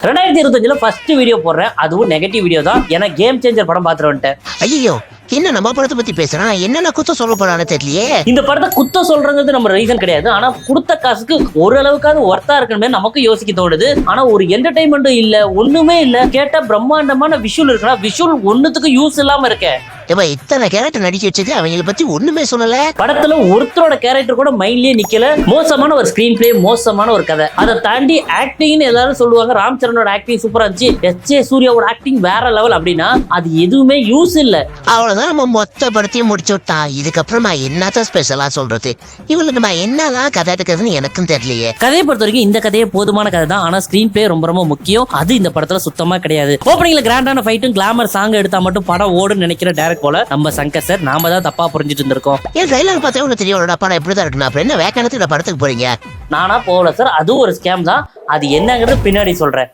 2025 first video போடுறேன், அதுவும் negative video தான். ஏன்னா கேம் சேஞ்சர் படம் பார்த்துட்டு வந்துட்டேன். ஐயோ, என்ன நம்ம படத்தை பத்தி பேசுறான்? என்னென்ன குத்தம் சொல்ல போறான்னு தெரியலையே. இந்த படத்தை குத்த சொல்றது நம்ம ரீசன் கிடையாது. ஆனா கொடுத்த காசுக்கு ஓரளவுக்காவது ஒர்த்தா இருக்கணுமே நமக்கு யோசிக்க தோணுது. ஆனா ஒரு என்டர்டைன்மெண்ட்டும் இல்ல, ஒண்ணுமே இல்ல. கேட்டா பிரம்மாண்டமான விஷுவல் இருக்கா, விஷுவல் ஒண்ணுத்துக்கு யூஸ் இல்லாம இருக்க. இத்தனை கேரக்டர் நடிக்க வச்சது அவங்களை பத்தி ஒண்ணுமே சொல்லல. படத்துல ஒருத்தரோட கேரக்டர் கூட மைண்ட்லயே நிக்கல. மோசமான ஒரு ஸ்கிரீன் பிளே, மோசமான ஒரு கதை. அதை தாண்டி ஆக்டிங்னு எல்லாரும் சொல்லுவாங்க. ராம் சரணோட ஆக்டிங் சூப்பரா இருந்துச்சு, எஸ்.ஜே. சூர்யாவோட ஆக்டிங் வேற லெவல் அப்படின்னா அது எதுவுமே யூஸ் இல்ல. அவ்வளவுதான், நம்ம மொத்த படத்தையும் முடிச்சு விட்டான். இதுக்கப்புறமா என்னதான் ஸ்பெஷலா சொல்றது? இவளுக்கு நம்ம என்னதான் கதை எடுக்கிறதுன்னு எனக்கும் தெரியலையே. கதையை பொறுத்த வரைக்கும் இந்த கதையே போதுமான கதை தான். ஆனா ஸ்கிரீன் பிளே ரொம்ப ரொம்ப முக்கியம். அது இந்த படத்துல சுத்தமா கிடையாது. ஓப்பனிங்ல கிராண்டான ஃபைட்டும் கிளாமர் சாங் எடுத்தா மட்டும் படம் ஓடுன்னு நினைக்கிற டைரக்ட் போல நம்ம சங்கர் சார் நாம தான் தப்பா புரிஞ்சுட்டு இருந்திருக்கோம். ஏன் ட்ரைலர் பார்த்தா உனக்கு தெரியும் படம் எப்படிதான் இருக்குன்னு. அப்புறம் என்ன வேக்கானத்துக்கு படத்துக்கு போறீங்க? நானா போகல சார், அதுவும் ஒரு ஸ்கேம் தான். அது என்னங்கிறது பின்னாடி சொல்றேன்.